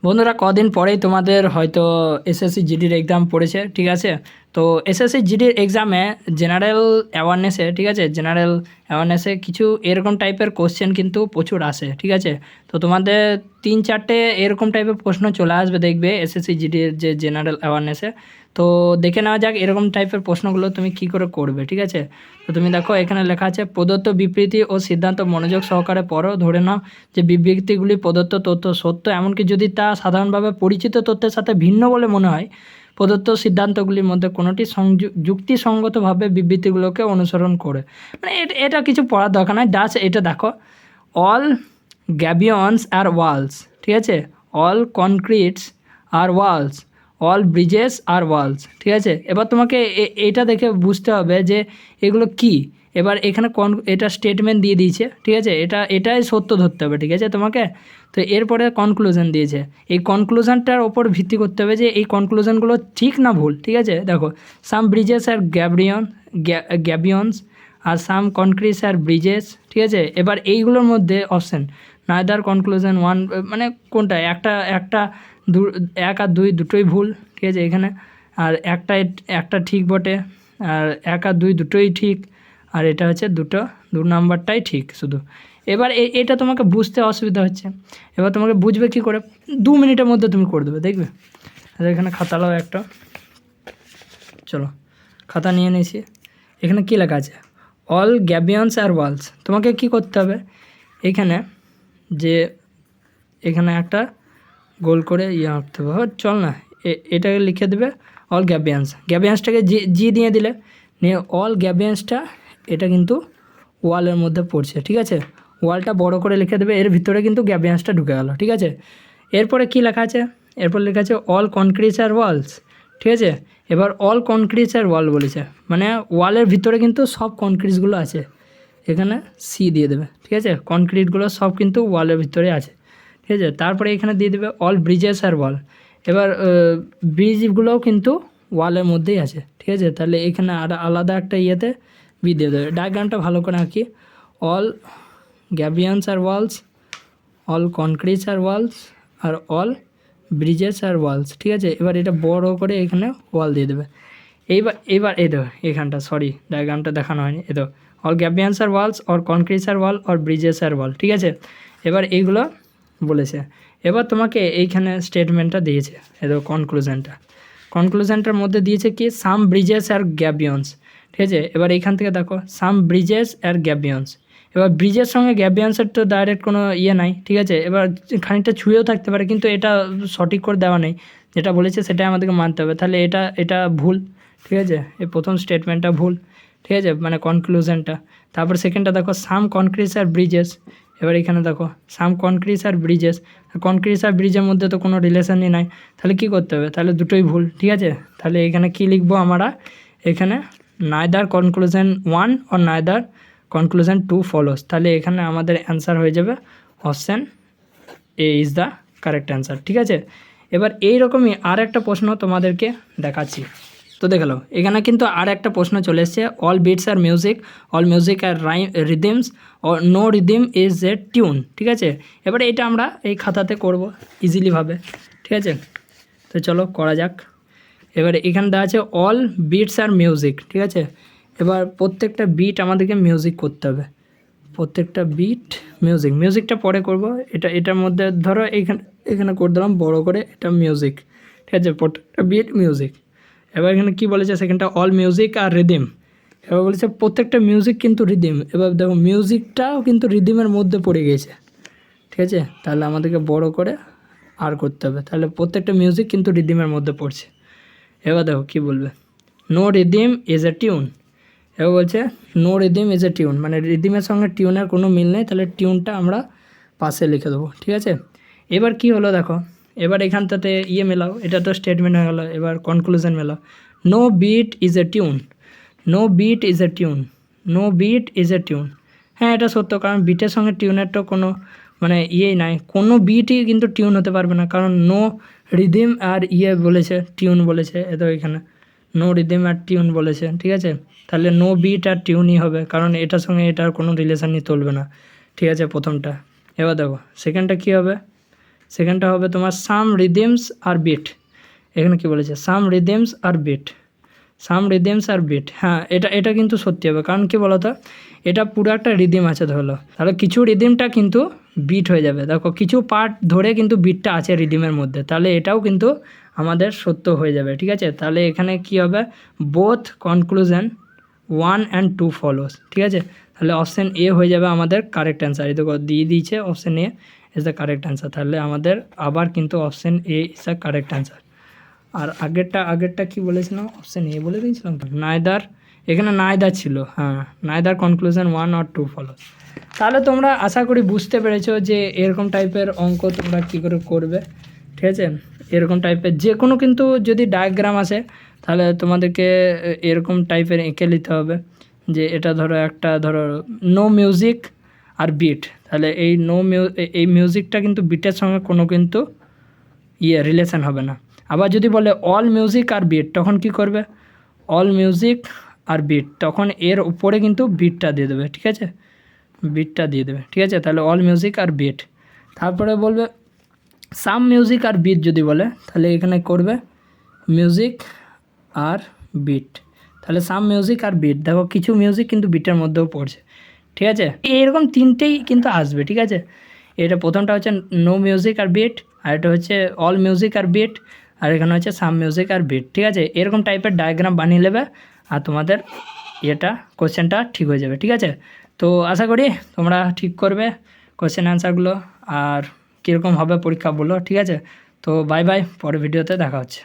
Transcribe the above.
বন্ধুরা কদিন পরেই তোমাদের হয়তো এসএসসি জিডির এক্সাম পড়েছে, ঠিক আছে। তো এসএসসি জিডির এক্সামে জেনারেল অ্যাওয়ারনেসে, ঠিক আছে, জেনারেল অ্যাওয়ারনেসে কিছু এরকম টাইপের কোশ্চেন কিন্তু প্রচুর আসে, ঠিক আছে। তো তোমাদের 3-4টে এরকম টাইপের প্রশ্ন চলে আসবে, দেখবে এসএসসি জিডির যে জেনারেল অ্যাওয়ারনেসে। তো দেখে নেওয়া যাক এরকম টাইপের প্রশ্নগুলো তুমি কী করে করবে, ঠিক আছে। তো তুমি দেখো এখানে লেখা আছে, প্রদত্ত বিবৃতি ও সিদ্ধান্ত মনোযোগ সহকারে পড়ো। ধরে নাও যে বিবৃতিগুলি প্রদত্ত তথ্য সত্য, এমনকি যদি তা সাধারণভাবে পরিচিত তথ্যের সাথে ভিন্ন বলে মনে হয়। প্রদত্ত সিদ্ধান্তগুলির মধ্যে কোনোটি যুক্তিসঙ্গতভাবে বিবৃতিগুলোকে অনুসরণ করে। মানে এটা কিছু পড়ার দরকার নয়, জাস্ট এটা দেখো, অল গ্যাবিয়ন্স আর ওয়ালস, ঠিক আছে, অল কনক্রিটস আর ওয়ালস, অল ব্রিজেস আর ওয়ালস, ঠিক আছে। এবার তোমাকে এটা দেখে বুঝতে হবে যে এগুলো কি। এবার এখানে এটা স্টেটমেন্ট দিয়ে দিয়েছে, ঠিক আছে, এটাই সত্য ধরতে হবে, ঠিক আছে তোমাকে। তো এরপরে কনক্লুশন দিয়েছে, এই কনক্লুশনটার ওপর ভিত্তি করতে হবে যে এই কনক্লুশনগুলো ঠিক না ভুল, ঠিক আছে। দেখো, সাম ব্রিজেস আর গ্যাবিয়ন্স আর সাম কনক্রিটস আর ব্রিজেস, ঠিক আছে। এবার এইগুলোর মধ্যে অপশান নাইদার কনক্লুশন ওয়ান, মানে কোনটা একটা একটা এক আর দুই দুটোই ভুল, ঠিক আছে এখানে। আর একটা ঠিক বটে, আর এক আর দুই দুটোই ঠিক, আর এটা হচ্ছে দু নাম্বারটাই ঠিক শুধু। এবার এটা তোমাকে বুঝতে অসুবিধা হচ্ছে। এবার তোমাকে বুঝবে কি করে, 2 মিনিটের মধ্যে তুমি করে দেবে, দেখবে। আর এখানে খাতা নাও একটা, চলো খাতা নিয়ে নিয়েছি। এখানে কী লেখা আছে, অল গ্যাবিয়ন্স আর ওয়ালস। তোমাকে কি করতে হবে, এখানে যে এখানে একটা গোল করে আঁকতে হবে, চল না, এটাকে লিখে দেবে অল গ্যাবিয়ান্সটাকে জি দিয়ে দিলে, নিয়ে অল গ্যাবিয়ান্সটা এটা কিন্তু ওয়ালের মধ্যে পড়ছে, ঠিক আছে। ওয়ালটা বড় করে লিখে দেবে, এর ভিতরে কিন্তু গ্যাবিয়ান্সটা ঢুকে গেল, ঠিক আছে। এরপরে কি লেখা আছে, এরপর লেখা আছে অল কনক্রিটস আর ওয়ালস, ঠিক আছে। এবার অল কনক্রিটস আর ওয়াল বলেছে, মানে ওয়ালের ভিতরে কিন্তু সব কনক্রিটসগুলো আছে, এখানে সি দিয়ে দেবে, ঠিক আছে। কনক্রিটগুলো সব কিন্তু ওয়ালের ভিতরে আছে, ঠিক আছে। তারপরে এখানে দিয়ে দেবে অল ব্রিজেস আর ওয়াল। এবার ব্রিজগুলোও কিন্তু ওয়ালের মধ্যেই আছে, ঠিক আছে। তাহলে এখানে আর আলাদা একটা ইয়েতে বি দিয়ে দেবে। ডায়াগ্রামটা ভালো করে আঁকি, all gabions are Waals, all কনক্রিটস R Waals, R all Bridges R Waals, ঠিক আছে। এবার এটা বড় করে এখানে ওয়াল দিয়ে দেবে। এইবার এই দেখো এখানটা, সরি ডায়াগ্রামটা দেখানো হয়নি, এ দেখো all gabions are walls, or concretes are wall, or bridges are wall, ঠিক আছে। এবার এইগুলো বলেছে। এবার তোমাকে এইখানে স্টেটমেন্টটা দিয়েছে, এই দেখো কনক্লুশনটার মধ্যে দিয়েছে কি, সাম ব্রিজেস আর গ্যাবিয়ন্স, ঠিক আছে। এবার এইখান থেকে দেখো সাম ব্রিজেস আর গ্যাবিয়ন্স। এবার ব্রিজের সঙ্গে গ্যাবিয়ন্সের তো ডাইরেক্ট কোনো ইয়ে নাই, ঠিক আছে। এবার খানিকটা ছুঁয়েও থাকতে পারে, কিন্তু এটা সঠিক করে দেওয়া নেই, যেটা বলেছে সেটাই আমাদেরকে মানতে হবে। তাহলে এটা ভুল, ঠিক আছে। এই প্রথম স্টেটমেন্টটা ভুল, ঠিক আছে, মানে কনক্লুশনটা। তারপর সেকেন্ডটা দেখো সাম কনক্রিটস আর ব্রিজেস। এবার এখানে দেখো সাম কনক্রিটস আর ব্রিজের মধ্যে তো কোনো রিলেশনই নাই, তাহলে কি করতে হবে, তাহলে দুটোই ভুল, ঠিক আছে। তাহলে এখানে কি লিখবো আমরা, এখানে neither conclusion 1 or neither conclusion 2 follows. তাহলে এখানে আমাদের অ্যান্সার হয়ে যাবে option A is the correct answer, ঠিক আছে। এবার এইরকমই আর একটা প্রশ্ন তোমাদেরকে দেখাচ্ছি। তো দেখে নাও, এখানে কিন্তু আর একটা প্রশ্ন চলে এসছে, all beats are music, all music are rhythms, or no rhythm is a tune, ঠিক আছে। এবারে এটা আমরা এই খাতাতে করব ইজিলিভাবে, ঠিক আছে। তো চলো করা যাক। এবারে এখানে দেওয়া আছে অল বিটস আর মিউজিক, ঠিক আছে। এবার প্রত্যেকটা বিট আমাদেরকে মিউজিক করতে হবে, প্রত্যেকটা বিট মিউজিকটা পরে করব। এটার মধ্যে ধরো এখানে করে দিলাম বড় করে, এটা মিউজিক, ঠিক আছে, প্রত্যেকটা বিট মিউজিক। এবার এখানে কী বলেছে, সেখানটা অল মিউজিক আর রিদিম। এবার বলেছে প্রত্যেকটা মিউজিক কিন্তু রিদিম। এবার দেখো মিউজিকটাও কিন্তু রিদিমের মধ্যে পড়ে গেছে, ঠিক আছে। তাহলে আমাদেরকে বড় করে আর করতে হবে, তাহলে প্রত্যেকটা মিউজিক কিন্তু রিদিমের মধ্যে পড়ছে। এবার দেখো কী বলবে, no rhythm is a tune. এবার বলছে no rhythm is a tune, মানে রিদিমের সঙ্গে টিউনের কোনো মিল নেই, তাহলে টিউনটা আমরা পাশে লিখে দেবো, ঠিক আছে। এবার কি হলো দেখো, এবার এখানটাতে মেলাও, এটা তো স্টেটমেন্ট হয়ে গেলো। এবার কনক্লুশন মেলাও, no beat is a tune, no beat is a tune, no beat is a tune. হ্যাঁ এটা সত্য, কারণ বিটের সঙ্গে টিউনের তো কোনো মানে নাই, কোনো বিটই কিন্তু টিউন হতে পারবে না, কারণ নো রিদিম আর বলেছে, টিউন বলেছে, এ তো এখানে নো রিদিম আর টিউন বলেছে, ঠিক আছে। তাহলে নো বিট আর টিউনই হবে, কারণ এটার সঙ্গে এটার কোনো রিলেশানই চলবে না, ঠিক আছে, প্রথমটা। এবার দেখো সেকেন্ডটা কী হবে, সেকেন্ডটা হবে তোমার সাম রিদিমস আর বিট। এখানে কি বলেছে, সাম রিদিমস আর বিট, সাম রিদিমস আর বিট। হ্যাঁ, এটা কিন্তু সত্যি হবে, কারণ কি বলতো, এটা পুরো একটা রিদিম আছে ধরলো, তাহলে কিছু রিদিমটা কিন্তু বিট হয়ে যাবে। দেখো কিছু পার্ট ধরে কিন্তু বিটটা আছে রিদিমের মধ্যে, তাহলে এটাও কিন্তু আমাদের সত্য হয়ে যাবে। ঠিক আছে, তাহলে এখানে কি হবে, বোথ কনক্লুশন 1 and 2 ফলোস। ঠিক আছে, তাহলে অপশান এ হয়ে যাবে আমাদের কারেক্ট অ্যান্সার। এই দেখো দিয়ে দিয়েছে option A is the correct answer, তাহলে আমাদের আবার কিন্তু option A is the correct answer. আর আগেরটা কি বলেছিলাম, অপশান এ বলে দিয়েছিলাম তো, নাইদার, এখানে নাইদার ছিল। হ্যাঁ, নাইদার কনক্লুশন 1 or 2 ফলোস। তাহলে তোমরা আশা করি বুঝতে পেরেছো যে এরকম টাইপের অঙ্ক তোমরা কী করে করবে। ঠিক আছে, এরকম টাইপের যে কোনো কিন্তু যদি ডায়াগ্রাম আসে তাহলে তোমাদেরকে এরকম টাইপের এঁকে নিতে হবে, যে এটা ধরো একটা ধরো নো মিউজিক আর বিট, তাহলে এই মিউজিকটা কিন্তু বিটের সঙ্গে কোনো কিন্তু রিলেশন হবে না। আবার যদি বলে অল মিউজিক আর বিট, তখন কি করবে, অল মিউজিক আর বিট, তখন এর উপরে কিন্তু বিটটা দিয়ে দেবে। ঠিক আছে, বিটটা দিয়ে দেবে। ঠিক আছে, তাহলে অল মিউজিক আর বিট। তারপরে বলবে সাম মিউজিক আর বিট, যদি বলে তাহলে এখানে করবে মিউজিক আর বিট, তাহলে সাম মিউজিক আর বিট। দেখো কিছু মিউজিক কিন্তু বিটের মধ্যেও পড়ছে। ঠিক আছে, এরকম তিনটেই কিন্তু আসবে। ঠিক আছে, এটা প্রথমটা হচ্ছে নো মিউজিক আর বিট, আর এটা হচ্ছে অল মিউজিক আর বিট, আর এখানে হচ্ছে সাম মিউজিক আর বিট। ঠিক আছে, এরকম টাইপের ডায়াগ্রাম বানিয়ে নেবে আর তোমাদের কোশ্চেনটা ঠিক হয়ে যাবে। ঠিক আছে, তো আশা করি তোমরা ঠিক করবে কোশ্চেন অ্যান্সারগুলো, আর কীরকম হবে পরীক্ষা বলো। ঠিক আছে, তো বাই বাই, পরের ভিডিওতে দেখা হচ্ছে।